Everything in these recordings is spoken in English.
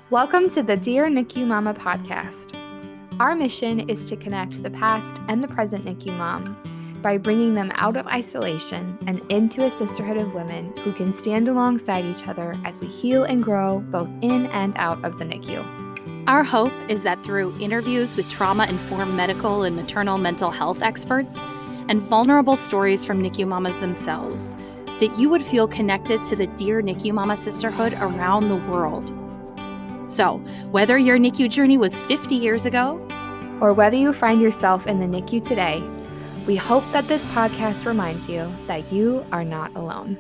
Welcome to the Dear NICU Mama podcast. Our mission is to connect the past and the present NICU mom by bringing them out of isolation and into a sisterhood of women who can stand alongside each other as we heal and grow both in and out of the NICU. Our hope is that through interviews with trauma-informed medical and maternal mental health experts and vulnerable stories from NICU mamas themselves, that you would feel connected to the Dear NICU Mama sisterhood around the world. So, whether your NICU journey was 50 years ago, or whether you find yourself in the NICU today, we hope that this podcast reminds you that you are not alone.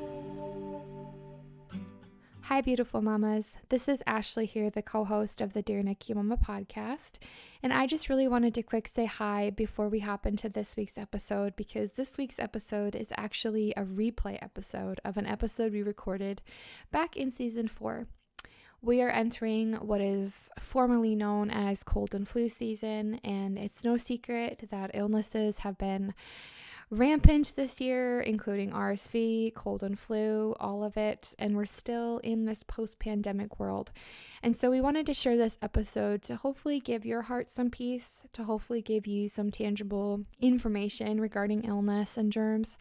Hi, beautiful mamas. This is Ashley here, the co-host of the Dear NICU Mama podcast. And I just really wanted to quick say hi before we hop into this week's episode, because this week's episode is actually a replay episode of an episode we recorded back in season 4. We are entering what is formerly known as cold and flu season, and it's no secret that illnesses have been rampant this year, including RSV, cold and flu, all of it, and we're still in this post-pandemic world. And so we wanted to share this episode to hopefully give your heart some peace, to hopefully give you some tangible information regarding illness and germs,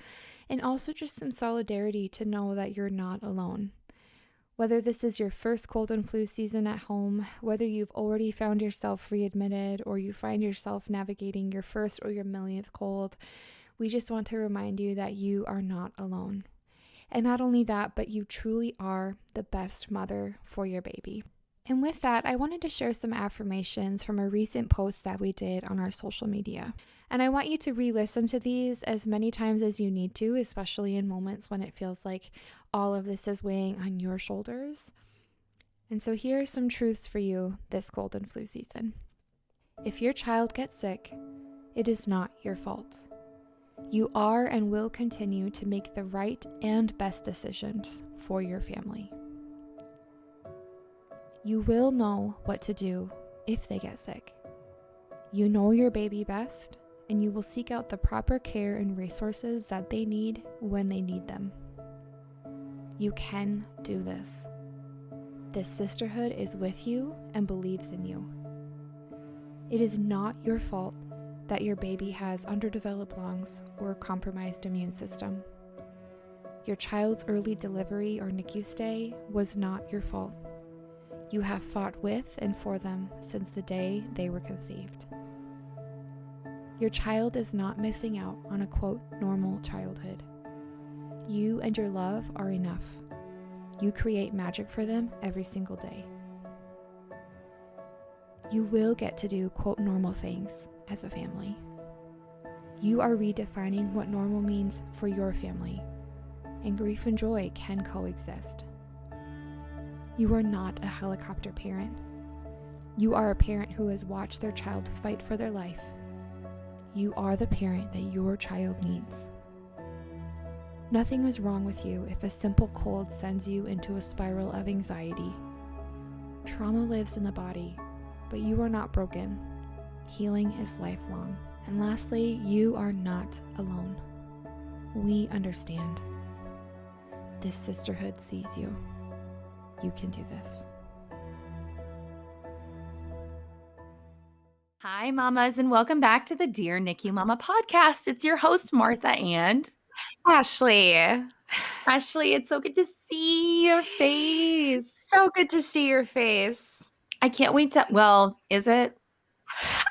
and also just some solidarity to know that you're not alone. Whether this is your first cold and flu season at home, whether you've already found yourself readmitted, or you find yourself navigating your first or your millionth cold, we just want to remind you that you are not alone. And not only that, but you truly are the best mother for your baby. And with that, I wanted to share some affirmations from a recent post that we did on our social media. And I want you to re-listen to these as many times as you need to, especially in moments when it feels like all of this is weighing on your shoulders. And so here are some truths for you this cold and flu season. If your child gets sick, it is not your fault. You are and will continue to make the right and best decisions for your family. You will know what to do if they get sick. You know your baby best, and you will seek out the proper care and resources that they need when they need them. You can do this. This sisterhood is with you and believes in you. It is not your fault that your baby has underdeveloped lungs or a compromised immune system. Your child's early delivery or NICU stay was not your fault. You have fought with and for them since the day they were conceived. Your child is not missing out on a quote normal childhood. You and your love are enough. You create magic for them every single day. You will get to do quote normal things as a family. You are redefining what normal means for your family, and grief and joy can coexist. You are not a helicopter parent. You are a parent who has watched their child fight for their life. You are the parent that your child needs. Nothing is wrong with you if a simple cold sends you into a spiral of anxiety. Trauma lives in the body, but you are not broken. Healing is lifelong. And lastly, you are not alone. We understand. This sisterhood sees you. You can do this. Hi, mamas, and welcome back to the Dear NICU Mama podcast. It's your host, Martha and Ashley, it's so good to see your face. so good to see your face. I can't wait to, well, is it?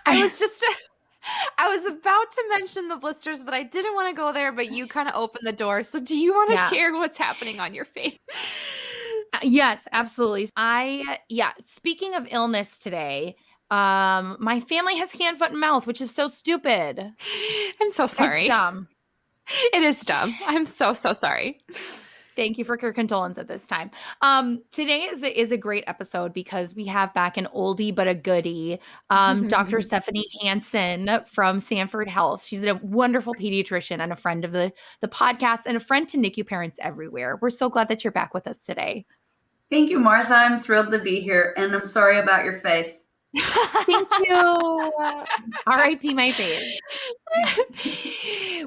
I was about to mention the blisters, but I didn't want to go there, but you kind of opened the door. So do you want to share what's happening on your face? Yes, absolutely. Speaking of illness today, my family has hand, foot, and mouth, which is so stupid. I'm so sorry. It's dumb. It is dumb. I'm so sorry. Thank you for your condolence at this time. Today is a great episode because we have back an oldie but a goodie, Dr. Stephanie Hanson from Sanford Health. She's a wonderful pediatrician and a friend of the podcast and a friend to NICU parents everywhere. We're so glad that you're back with us today. Thank you, Martha. I'm thrilled to be here, and I'm sorry about your face. Thank you. R.I.P. my face.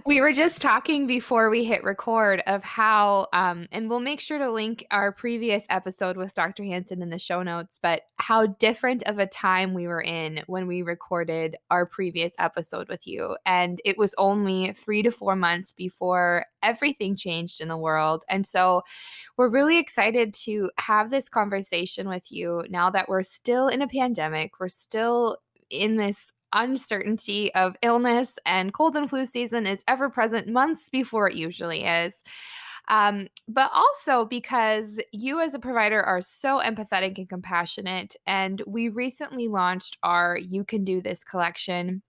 We were just talking before we hit record of how, and we'll make sure to link our previous episode with Dr. Hanson in the show notes, but how different of a time we were in when we recorded our previous episode with you. And it was only 3 to 4 months before everything changed in the world. And so we're really excited to have this conversation with you now that we're still in a pandemic. We're still in this uncertainty of illness, and cold and flu season is ever present months before it usually is. But also because you as a provider are so empathetic and compassionate, and we recently launched our You Can Do This collection.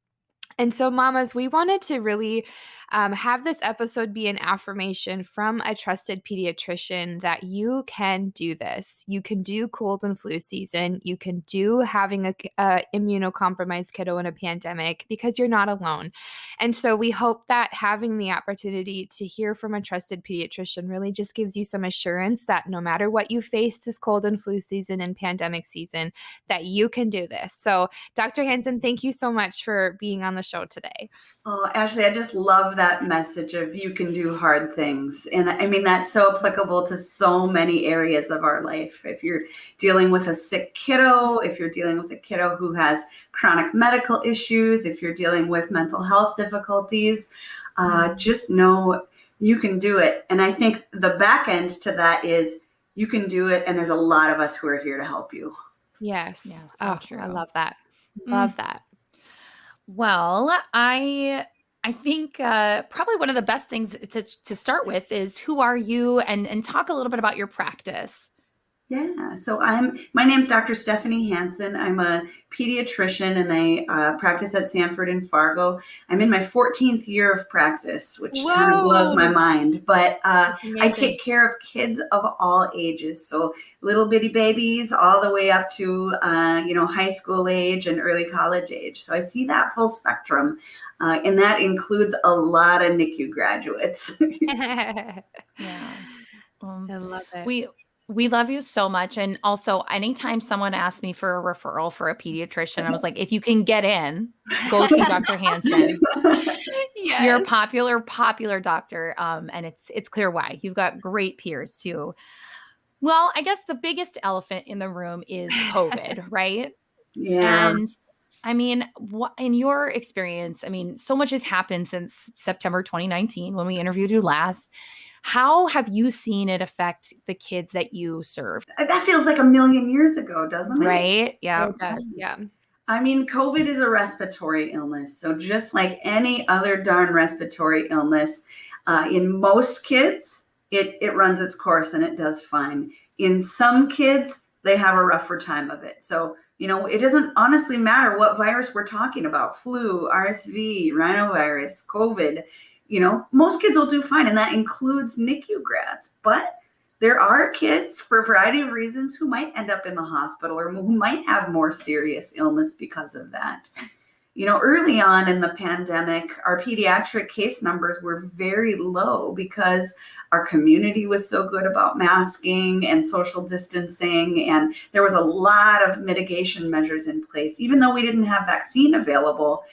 And so, mamas, we wanted to really have this episode be an affirmation from a trusted pediatrician that you can do this. You can do cold and flu season. You can do having a immunocompromised kiddo in a pandemic because you're not alone. And so, we hope that having the opportunity to hear from a trusted pediatrician really just gives you some assurance that no matter what you face this cold and flu season and pandemic season, that you can do this. So, Dr. Hanson, thank you so much for being on the show today. Oh, Ashley, I just love that message of you can do hard things. And I mean, that's so applicable to so many areas of our life. If you're dealing with a sick kiddo, if you're dealing with a kiddo who has chronic medical issues, if you're dealing with mental health difficulties, just know you can do it. And I think the back end to that is you can do it. And there's a lot of us who are here to help you. Yes. Yes. So true. I love that. Love that. Well, I think probably one of the best things to start with is who are you, and talk a little bit about your practice. Yeah, so my name's Dr. Stephanie Hanson. I'm a pediatrician and I practice at Sanford in Fargo. I'm in my 14th year of practice, which kind of blows my mind. But I take care of kids of all ages, so little bitty babies all the way up to high school age and early college age. So I see that full spectrum, and that includes a lot of NICU graduates. Yeah, I love it. We love you so much. And also, anytime someone asks me for a referral for a pediatrician, I was like, if you can get in, go see Dr. Hanson. Yes. You're a popular doctor. And it's clear why. You've got great peers too. Well, I guess the biggest elephant in the room is COVID, right? Yeah. And I mean, what in your experience, I mean, so much has happened since September 2019 when we interviewed you last. How have you seen it affect the kids that you served? That feels like a million years ago, doesn't it? Right? Yeah. It does. Yeah. I mean, COVID is a respiratory illness. So just like any other darn respiratory illness, in most kids, it runs its course and it does fine. In some kids, they have a rougher time of it. So, it doesn't honestly matter what virus we're talking about, flu, RSV, rhinovirus, COVID. Most kids will do fine, and that includes NICU grads. But there are kids, for a variety of reasons, who might end up in the hospital or who might have more serious illness because of that. Early on in the pandemic, our pediatric case numbers were very low because our community was so good about masking and social distancing, and there was a lot of mitigation measures in place. Even though we didn't have vaccine available,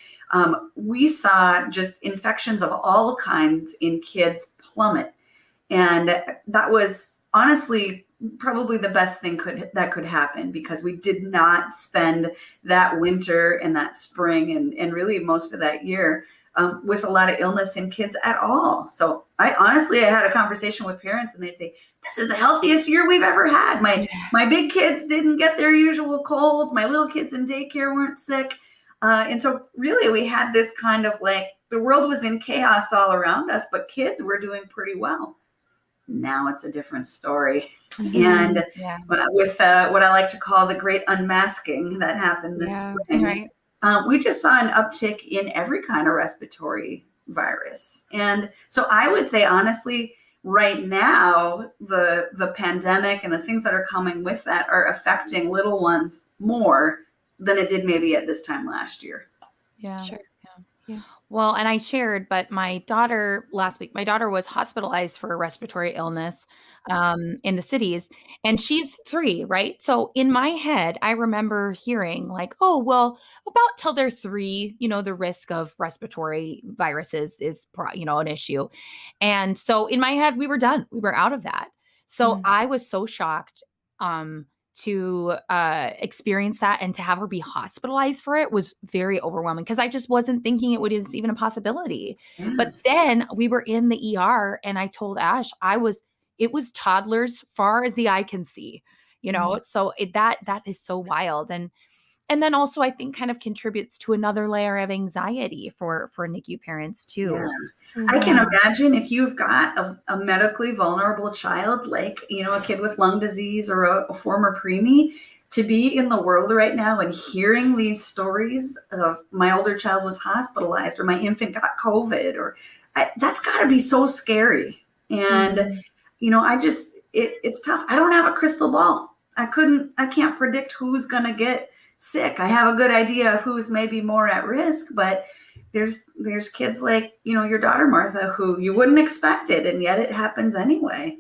we saw just infections of all kinds in kids plummet. And that was honestly probably the best thing that could happen, because we did not spend that winter and that spring and really most of that year with a lot of illness in kids at all. So I had a conversation with parents and they'd say, this is the healthiest year we've ever had. My big kids didn't get their usual cold. My little kids in daycare weren't sick. And so really we had this kind of like, the world was in chaos all around us, but kids were doing pretty well. Now it's a different story. Mm-hmm. And with what I like to call the great unmasking that happened this spring, right. We just saw an uptick in every kind of respiratory virus. And so I would say, honestly, right now, the pandemic and the things that are coming with that are affecting little ones more than it did maybe at this time last year. Yeah. Sure. Yeah. Well, and I shared, but my daughter last week, my daughter was hospitalized for a respiratory illness. in the cities, and she's 3, right? So in my head, I remember hearing like, oh, well, about till they're 3, the risk of respiratory viruses is, an issue. And so in my head, we were done. We were out of that. So Mm. I was so shocked to experience that, and to have her be hospitalized for it was very overwhelming, because I just wasn't thinking it was even a possibility. But Yes. then we were in the ER, and I told Ash it was toddlers far as the eye can see, Mm. so that is so wild. And then also, I think, kind of contributes to another layer of anxiety for NICU parents Yeah. too. I can Mhm. imagine if you've got a medically vulnerable child, like, a kid with lung disease or a former preemie, to be in the world right now and hearing these stories of my older child was hospitalized or my infant got COVID, that's got to be so scary. And, Mhm. it's tough. I don't have a crystal ball. I can't predict who's going to get sick. I have a good idea of who's maybe more at risk, but there's kids like, your daughter, Martha, who you wouldn't expect it, and yet it happens anyway.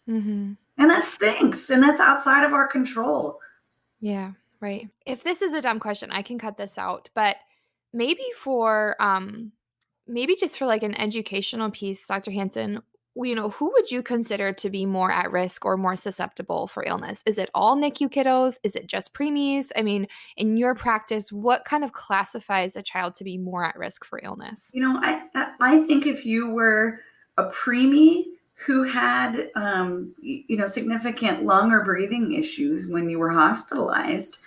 Mhm. And that stinks. And that's outside of our control. Yeah, right. If this is a dumb question, I can cut this out, but maybe maybe just for like an educational piece, Dr. Hanson, who would you consider to be more at risk or more susceptible for illness? Is it all NICU kiddos? Is it just preemies? I mean, in your practice, what kind of classifies a child to be more at risk for illness? I think if you were a preemie who had, significant lung or breathing issues when you were hospitalized,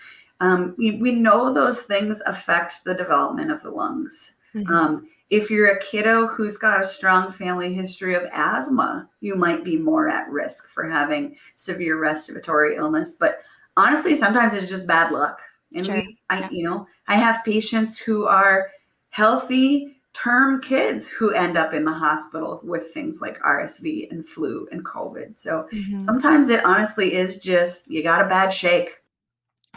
we know those things affect the development of the lungs. Mhm. If you're a kiddo who's got a strong family history of asthma, you might be more at risk for having severe respiratory illness. But honestly, sometimes it's just bad luck. And Sure. Yeah. I have patients who are healthy term kids who end up in the hospital with things like RSV and flu and COVID. So Mhm. sometimes it honestly is just you got a bad shake.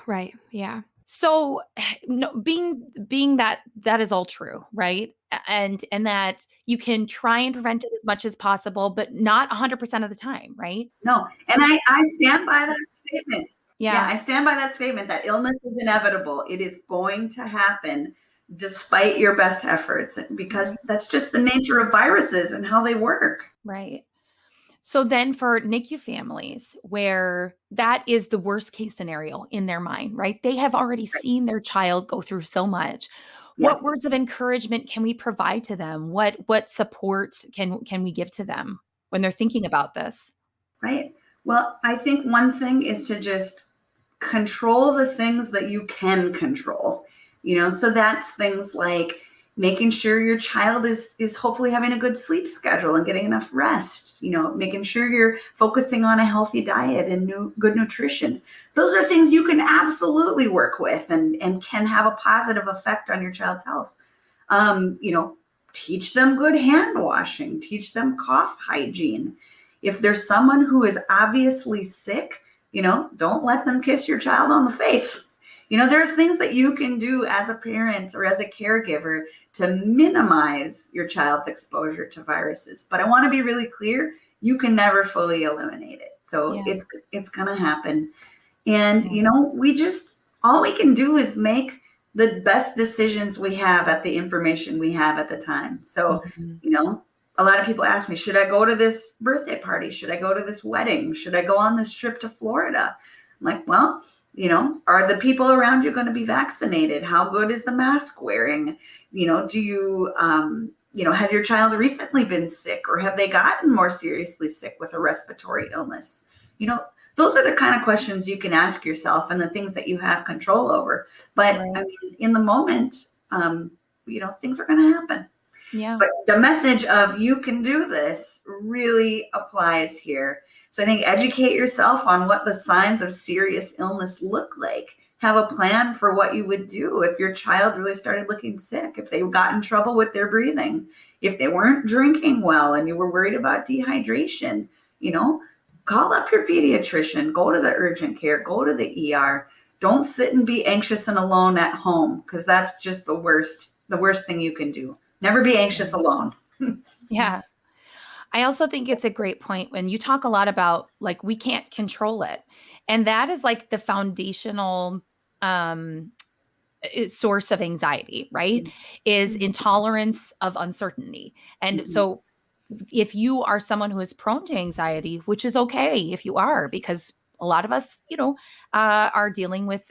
Right. Yeah. So, no, being that is all true, right? And that you can try and prevent it as much as possible, but not 100% of the time, right? No, and I stand by that statement. Yeah, Yeah. I stand by that statement that illness is inevitable. It is going to happen despite your best efforts, because Right. that's just the nature of viruses and how they work. Right. So then for NICU families where that is the worst case scenario in their mind, right? They have already Right. seen their child go through so much. What Yes. words of encouragement can we provide to them? What support can we give to them when they're thinking about this? Right. Well, I think one thing is to just control the things that you can control. So that's things like making sure your child is hopefully having a good sleep schedule and getting enough rest, making sure you're focusing on a healthy diet and good nutrition. Those are things you can absolutely work with and can have a positive effect on your child's health. Teach them good hand washing, teach them cough hygiene. If there's someone who is obviously sick, don't let them kiss your child on the face. There's things that you can do as a parent or as a caregiver to minimize your child's exposure to viruses. But I want to be really clear, you can never fully eliminate it. So Yeah. it's going to happen. And, Yeah. all we can do is make the best decisions we have at the information we have at the time. So, Mhm. a lot of people ask me, should I go to this birthday party? Should I go to this wedding? Should I go on this trip to Florida? I'm like, well, are the people around you going to be vaccinated? How good is the mask wearing? Do you, has your child recently been sick, or have they gotten more seriously sick with a respiratory illness? You know, those are the kind of questions you can ask yourself and the things that you have control over. But I Right. mean, in the moment, things are going to happen. Yeah. But the message of you can do this really applies here. So I think educate yourself on what the signs of serious illness look like. Have a plan for what you would do if your child really started looking sick, if they got in trouble with their breathing, if they weren't drinking well and you were worried about dehydration, call up your pediatrician, go to the urgent care, go to the ER. Don't sit and be anxious and alone at home, because that's just the worst thing you can do. Never be anxious alone. Yeah. I also think it's a great point when you talk a lot about like we can't control it. And that is like the foundational um source of anxiety, right? Is Mm. intolerance of uncertainty. And Mhm. so if you are someone who is prone to anxiety, which is okay if you are, because a lot of us, are dealing with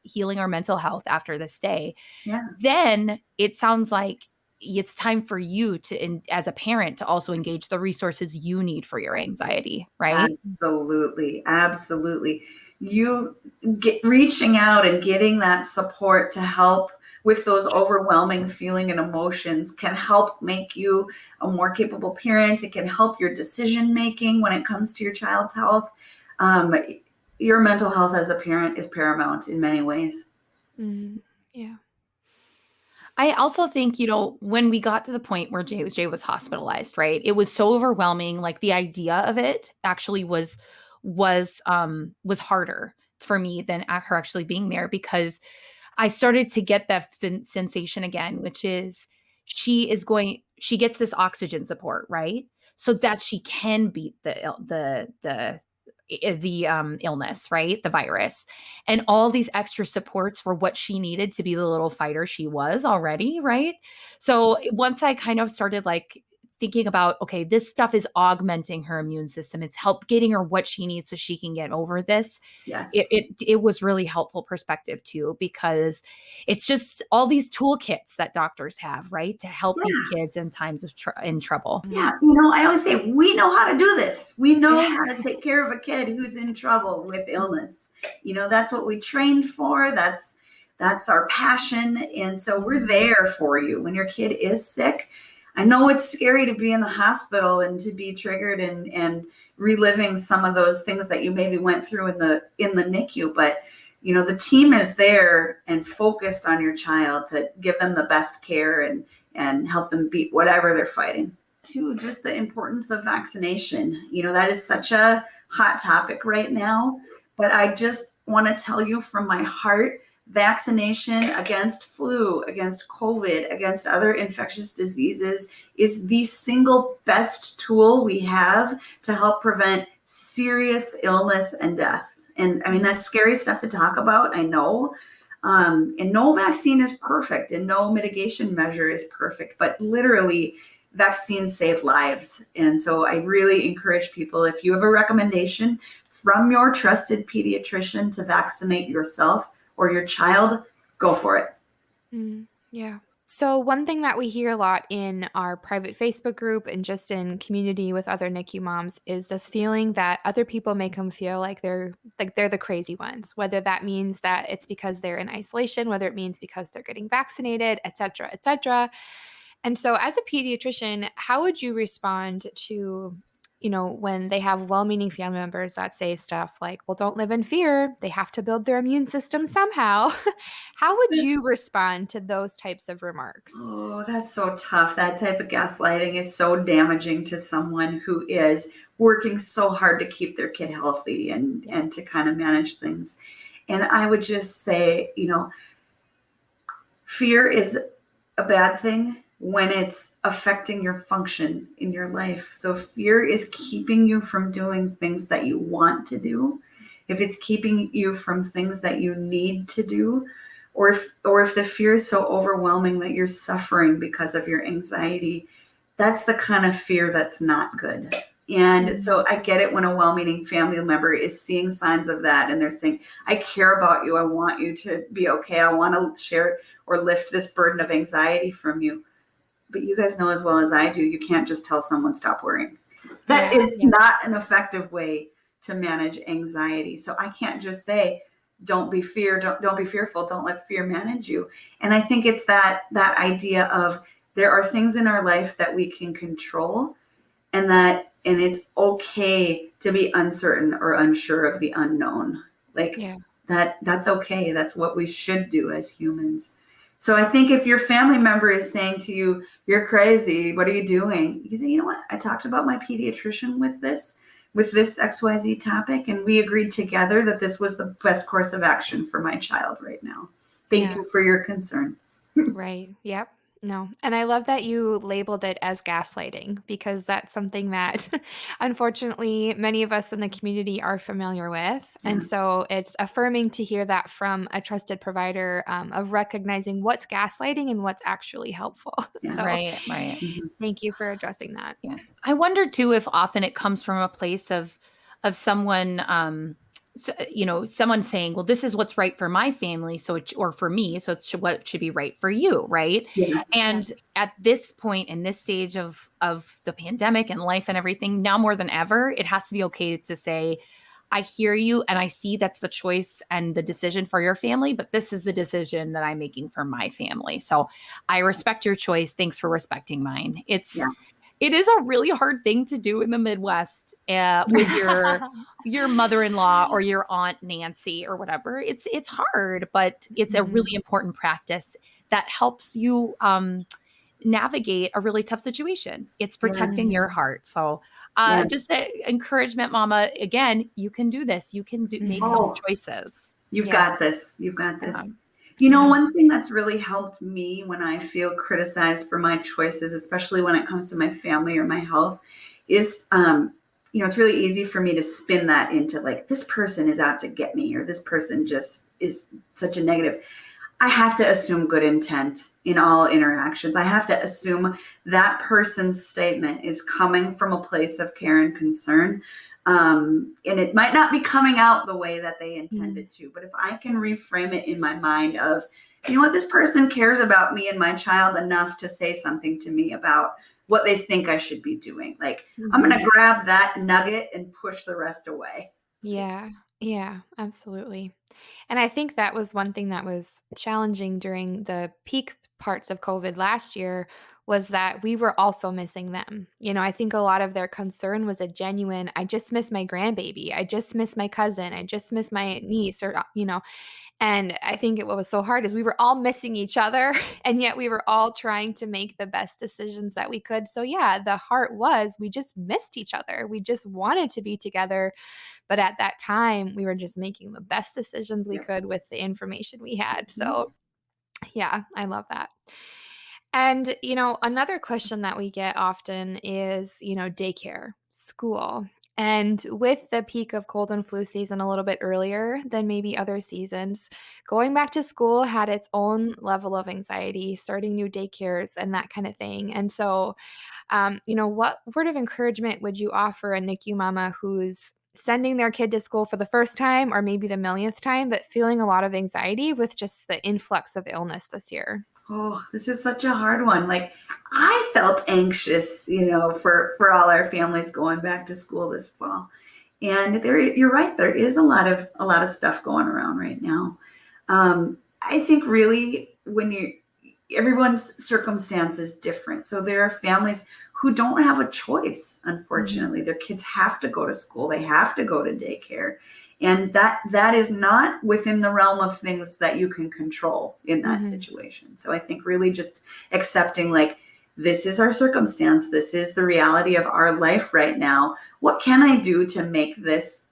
healing our mental health after this day, Yeah. then it sounds like it's time for you to, as a parent, to also engage the resources you need for your anxiety, right? Absolutely. Absolutely. You get reaching out and getting that support to help with those overwhelming feeling and emotions can help make you a more capable parent. It can help your decision making when it comes to your child's health. Um, your mental health as a parent is paramount in many ways. Mm. Yeah. I also think, when we got to the point where Jay was hospitalized, right? It was so overwhelming. Like the idea of it actually was harder for me than her actually being there, because I started to get that sensation again, which is she gets this oxygen support, right? So that she can beat the illness, right? The virus. And all these extra supports were what she needed to be the little fighter she was already, right? So once I kind of started like thinking about, okay, this stuff is augmenting her immune system. It's help getting her what she needs so she can get over this. It, Yes. it it was really helpful perspective too, because it's just all these toolkits that doctors have, right, to help these Yeah. kids in times of in trouble. Yeah, I always say we know how to do this. We know Yeah. how to take care of a kid who's in trouble with illness. That's what we trained for. That's our passion, and so we're there for you when your kid is sick. I know it's scary to be in the hospital and to be triggered and reliving some of those things that you maybe went through in the NICU, but the team is there and focused on your child to give them the best care and help them beat whatever they're fighting. Too, just the importance of vaccination. That is such a hot topic right now, but I just want to tell you from my heart, vaccination against flu, against COVID, against other infectious diseases is the single best tool we have to help prevent serious illness and death. And I mean, that's scary stuff to talk about, I know. And no vaccine is perfect and no mitigation measure is perfect, but literally, vaccines save lives. And so I really encourage people, if you have a recommendation from your trusted pediatrician to vaccinate yourself or your child, go for it. Mm. Yeah. So one thing that we hear a lot in our private Facebook group and just in community with other NICU moms is this feeling that other people make them feel like they're the crazy ones, whether that means that it's because they're in isolation, whether it means because they're getting vaccinated, et cetera, et cetera. And so as a pediatrician, how would you respond to, when they have well-meaning family members that say stuff like, well, don't live in fear. They have to build their immune system somehow. How would you respond to those types of remarks? Oh, that's so tough. That type of gaslighting is so damaging to someone who is working so hard to keep their kid healthy Yeah. and to kind of manage things. And I would just say, fear is a bad thing when it's affecting your function in your life. So fear is keeping you from doing things that you want to do. If it's keeping you from things that you need to do, or if the fear is so overwhelming that you're suffering because of your anxiety, that's the kind of fear that's not good. And so I get it when a well-meaning family member is seeing signs of that and they're saying, I care about you. I want you to be okay. I want to share or lift this burden of anxiety from you. But you guys know as well as I do, you can't just tell someone stop worrying. That Yeah. is not an effective way to manage anxiety. So I can't just say, don't be don't be fearful, don't let fear manage you. And I think it's that idea of there are things in our life that we can control, and it's okay to be uncertain or unsure of the unknown. Like Yeah. that's okay. That's what we should do as humans. So I think if your family member is saying to you, you're crazy, what are you doing? You say, you know what? I talked about my pediatrician with this XYZ topic, and we agreed together that this was the best course of action for my child right now. Thank Yeah. you for your concern. Right. Yep. No. And I love that you labeled it as gaslighting because that's something that unfortunately many of us in the community are familiar with. Yeah. And so it's affirming to hear that from a trusted provider of recognizing what's gaslighting and what's actually helpful. Yeah. So Right, right. Mhm. thank you for addressing that. Yeah. I wonder too if often it comes from a place of someone someone saying, "Well, this is what's right for my family, or for me, so it's what should be right for you," right? Yes. And Yes. at this point in this stage of the pandemic and life and everything, now more than ever, it has to be okay to say, "I hear you and I see that's the choice and the decision for your family, but this is the decision that I'm making for my family. So I respect your choice. Thanks for respecting mine." Yeah. It is a really hard thing to do in the Midwest with your mother-in-law or your aunt Nancy or whatever. It's hard, but it's a Mhm. really important practice that helps you navigate a really tough situation. It's Yeah. protecting your Mhm. heart. So Yeah. just encouragement, Mama. Again, you can do this. You can make those Mhm. Oh, choices. you've Yeah. got this. You've got Yeah. this. Yeah. One thing that's really helped me when I feel criticized for my choices, especially when it comes to my family or my health, is, it's really easy for me to spin that into like, this person is out to get me, or this person just is such a negative. I have to assume good intent in all interactions. I have to assume that person's statement is coming from a place of care and concern. And it might not be coming out the way that they Mhm. intended to, but if I can reframe it in my mind of, this person cares about me and my child enough to say something to me about what they think I should be doing. Like, I'm going Mhm. to grab that nugget and push the rest away. Yeah. Yeah, absolutely. And I think that was one thing that was challenging during the peak parts of COVID last year was that we were also missing them. I think a lot of their concern was a genuine, I just miss my grandbaby. I just miss my cousin. I just miss my niece and I think what was so hard is we were all missing each other and yet we were all trying to make the best decisions that we could. So yeah, the heart was we just missed each other. We just wanted to be together, but at that time, we were just making the best decisions we Yep. could with the information we had. Mhm. So, yeah, I love that. And, another question that we get often is, daycare, school. And with the peak of cold and flu season a little bit earlier than maybe other seasons, going back to school had its own level of anxiety, starting new daycares and that kind of thing. And so, what word of encouragement would you offer a NICU mama who's sending their kid to school for the first time or maybe the millionth time, but feeling a lot of anxiety with just the influx of illness this year? Oh, this is such a hard one. Like, I felt anxious, for all our families going back to school this fall. And you're right. There is a lot of stuff going around right now. I think really when everyone's circumstance is different. So there are families who don't have a choice. Mhm. Unfortunately, their kids have to go to school. They have to go to daycare, and that is not within the realm of things that you can control in that Mhm. situation. So I think really just accepting, like, this is our circumstance. This is the reality of our life right now. What can I do to make this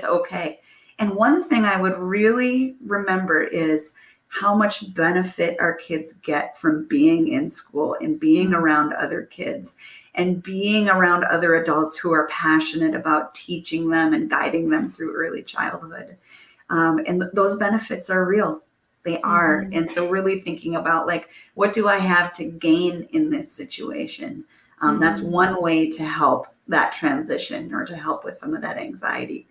okay? And one thing I would really remember is how much benefit our kids get from being in school and being Mhm. around other kids and being around other adults who are passionate about teaching them and guiding them through early childhood. Those benefits are real. They are. Mhm. And so, really thinking about, like, what do I have to gain in this situation? That's Mhm. one way to help that transition or to help with some of that anxiety.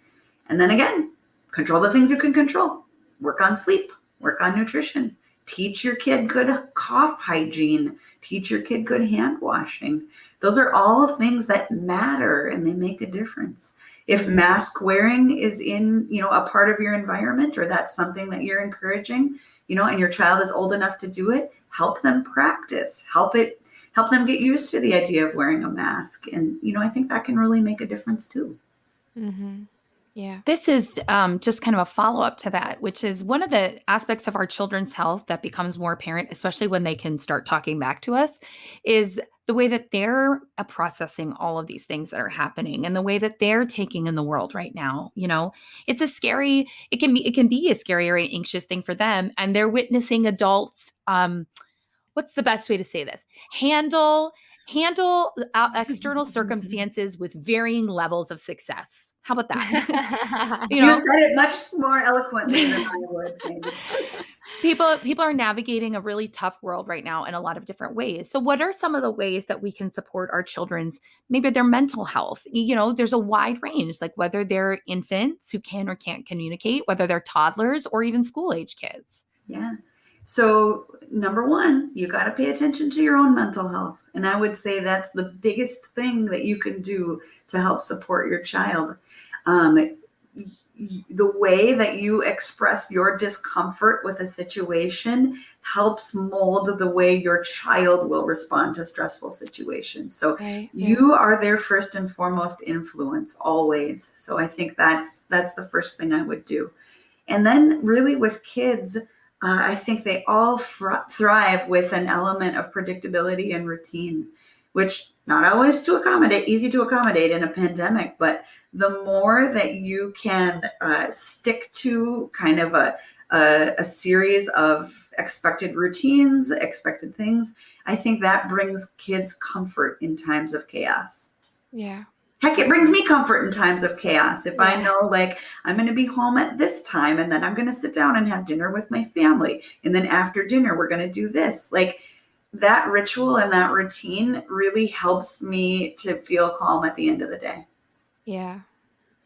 And then again, control the things you can control. Work on sleep, work on nutrition, teach your kid good cough hygiene, teach your kid good hand washing. Those are all things that matter and they make a difference. If Mhm. mask wearing is in, a part of your environment, or that's something that you're encouraging, and your child is old enough to do it, help them practice, help them get used to the idea of wearing a mask. And, I think that can really make a difference too. Mhm. Yeah. This is just kind of a follow up to that, which is one of the aspects of our children's health that becomes more apparent, especially when they can start talking back to us, is the way that they're processing all of these things that are happening and the way that they're taking in the world right now. It's it can be a scary or an anxious thing for them. And they're witnessing adults what's the best way to say this? Handle external circumstances with varying levels of success. How about that? You said it much more eloquently than I would. Maybe. People are navigating a really tough world right now in a lot of different ways. So what are some of the ways that we can support our children's, maybe their mental health? There's a wide range, like whether they're infants who can or can't communicate, whether they're toddlers or even school age kids. Yeah. So number one, you got to pay attention to your own mental health. And I would say that's the biggest thing that you can do to help support your child. The way that you express your discomfort with a situation helps mold the way your child will respond to stressful situations. So you are their first and foremost influence always. So I think that's the first thing I would do. And then really with kids, I think they all thrive with an element of predictability and routine, which not always easy to accommodate in a pandemic, but the more that you can stick to kind of a series of expected routines, expected things, I think that brings kids comfort in times of chaos. Yeah. Heck, it brings me comfort in times of chaos. If I know, like, I'm going to be home at this time, and then I'm going to sit down and have dinner with my family. And then after dinner, we're going to do this. Like, that ritual and that routine really helps me to feel calm at the end of the day. Yeah.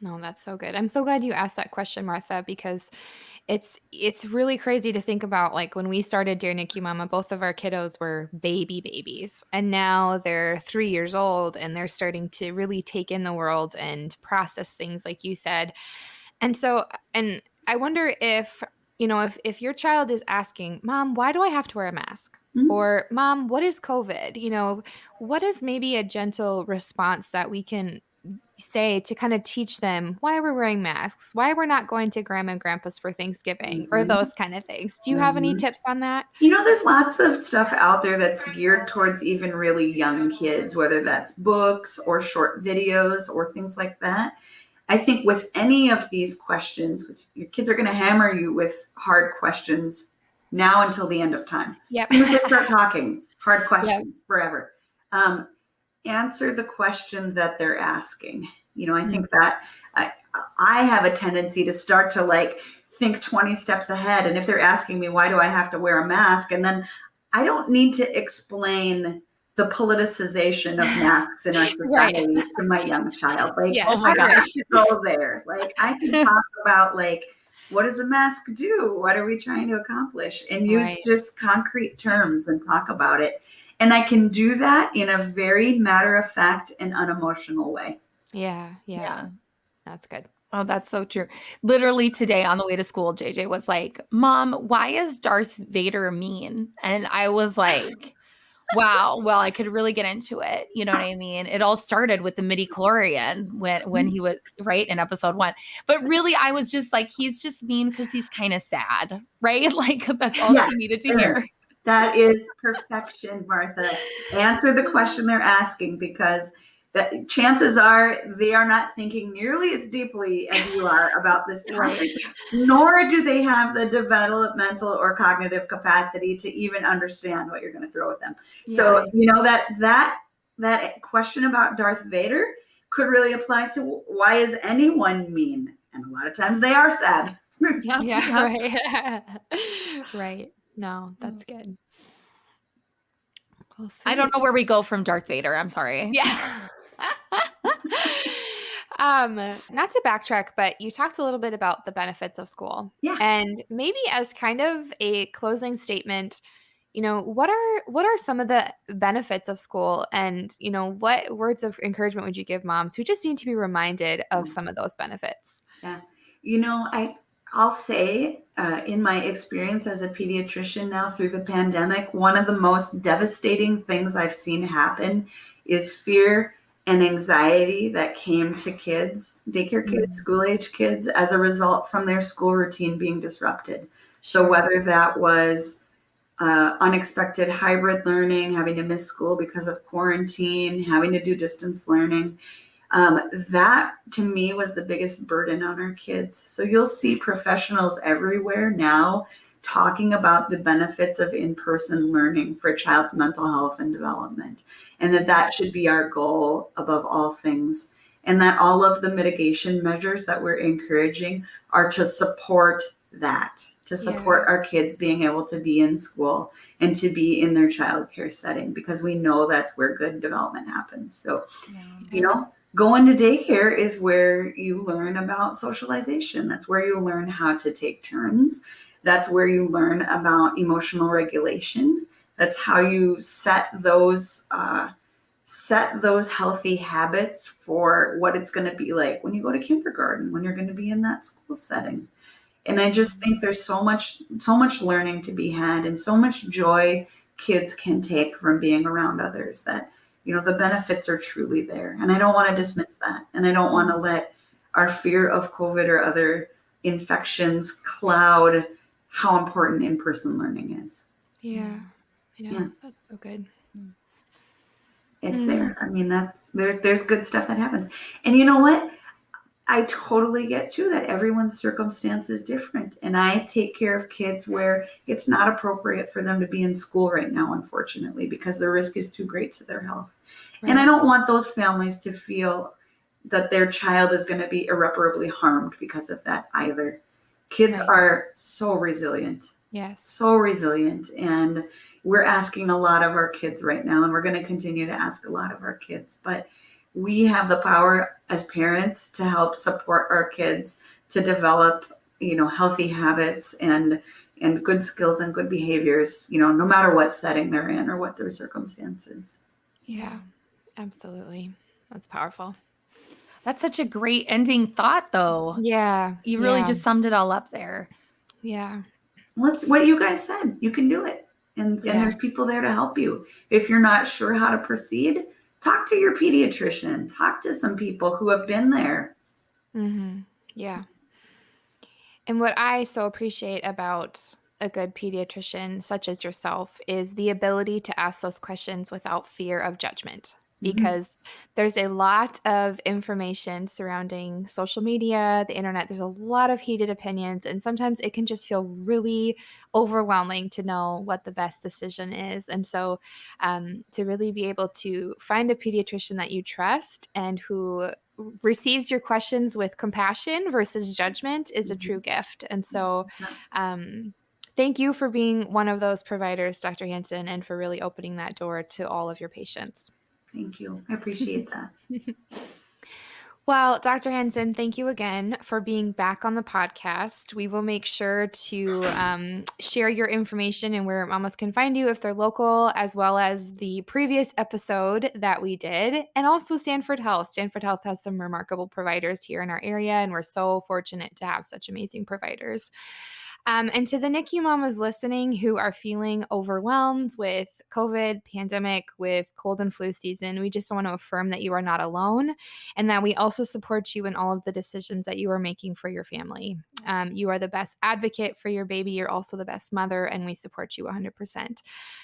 No, that's so good. I'm so glad you asked that question, Martha, because it's really crazy to think about, like, when we started Dear NICU Mama, both of our kiddos were babies, and now they're 3 years old and they're starting to really take in the world and process things, like you said. And I wonder if, if your child is asking, Mom, why do I have to wear a mask? Mm-hmm. Or Mom, what is COVID? What is maybe a gentle response that we can say to kind of teach them why we're wearing masks, why we're not going to grandma and grandpa's for Thanksgiving, or those kind of things. Do you have any tips on that? There's lots of stuff out there that's geared towards even really young kids, whether that's books or short videos or things like that. I think with any of these questions, because your kids are going to hammer you with hard questions now until the end of time. Yep. As soon as they start talking, hard questions forever. Answer the question that they're asking. I think that I have a tendency to start to think 20 steps ahead. And if they're asking me, why do I have to wear a mask? And then I don't need to explain the politicization of masks in our society to my young child. Oh my gosh. I have to go there. I can talk about what does a mask do? What are we trying to accomplish? And use just concrete terms and talk about it. And I can do that in a very matter-of-fact and unemotional way. Yeah. That's good. Oh, that's so true. Literally today on the way to school, JJ was like, Mom, why is Darth Vader mean? And I was like, wow, well, I could really get into it. You know what I mean? It all started with the midi-chlorian when he was in episode 1. But really, I was just like, he's just mean because he's kind of sad, right? That's all she needed to hear. That is perfection, Martha. Answer the question they're asking, because that chances are they are not thinking nearly as deeply as you are about this topic, nor do they have the developmental or cognitive capacity to even understand what you're going to throw at them. Yeah. So, that question about Darth Vader could really apply to why is anyone mean? And a lot of times they are sad. Right. Right. No, that's good. Well, I don't know where we go from Darth Vader. I'm sorry. Yeah. Not to backtrack, but you talked a little bit about the benefits of school. Yeah. And maybe as kind of a closing statement, what are some of the benefits of school, and, what words of encouragement would you give moms who just need to be reminded of some of those benefits? Yeah. I'll say, in my experience as a pediatrician now through the pandemic, one of the most devastating things I've seen happen is fear and anxiety that came to kids, daycare kids, school-age kids, as a result from their school routine being disrupted. So whether that was unexpected hybrid learning, having to miss school because of quarantine, having to do distance learning, that to me was the biggest burden on our kids. So you'll see professionals everywhere now talking about the benefits of in-person learning for a child's mental health and development, and that should be our goal above all things, and that all of the mitigation measures that we're encouraging are to support that, to support our kids being able to be in school and to be in their childcare setting, because we know that's where good development happens. So, going to daycare is where you learn about socialization. That's where you learn how to take turns. That's where you learn about emotional regulation. That's how you set those healthy habits for what it's going to be like when you go to kindergarten, when you're going to be in that school setting. And I just think there's so much learning to be had, and so much joy kids can take from being around others, that, the benefits are truly there. And I don't want to dismiss that. And I don't want to let our fear of COVID or other infections cloud how important in-person learning is. Yeah. That's so good. It's there. I mean, there's good stuff that happens. And you know what? I totally get too that everyone's circumstance is different. And I take care of kids where it's not appropriate for them to be in school right now, unfortunately, because the risk is too great to their health. Right. And I don't want those families to feel that their child is going to be irreparably harmed because of that either. Kids are so resilient. Yes. So resilient. And we're asking a lot of our kids right now, and we're going to continue to ask a lot of our kids. But we have the power as parents to help support our kids to develop, healthy habits and good skills and good behaviors, no matter what setting they're in or what their circumstances. Yeah, absolutely. That's powerful. That's such a great ending thought, though. Yeah. You really just summed it all up there. Yeah. What you guys said. You can do it. And there's people there to help you. If you're not sure how to proceed, talk to your pediatrician. Talk to some people who have been there. Mm-hmm. Yeah. And what I so appreciate about a good pediatrician, such as yourself, is the ability to ask those questions without fear of judgment. Because there's a lot of information surrounding social media, the internet. There's a lot of heated opinions, and sometimes it can just feel really overwhelming to know what the best decision is. And so to really be able to find a pediatrician that you trust and who receives your questions with compassion versus judgment is a true gift. And so thank you for being one of those providers, Dr. Hanson, and for really opening that door to all of your patients. Thank you. I appreciate that. Well, Dr. Hanson, thank you again for being back on the podcast. We will make sure to share your information and where mamas can find you if they're local, as well as the previous episode that we did, and also Stanford Health. Stanford Health has some remarkable providers here in our area, and we're so fortunate to have such amazing providers. And to the NICU mamas listening who are feeling overwhelmed with COVID, pandemic, with cold and flu season, we just want to affirm that you are not alone, and that we also support you in all of the decisions that you are making for your family. You are the best advocate for your baby. You're also the best mother, and we support you 100%.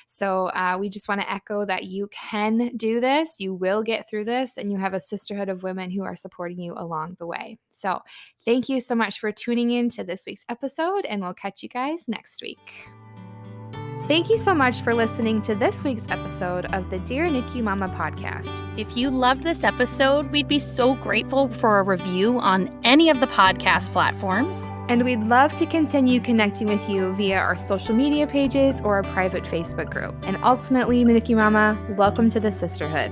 So we just want to echo that you can do this, you will get through this, and you have a sisterhood of women who are supporting you along the way. So thank you so much for tuning in to this week's episode, and we'll catch you guys next week. Thank you so much for listening to this week's episode of the Dear NICU Mama podcast. If you loved this episode, we'd be so grateful for a review on any of the podcast platforms. And we'd love to continue connecting with you via our social media pages or a private Facebook group. And ultimately, NICU Mama, welcome to the sisterhood.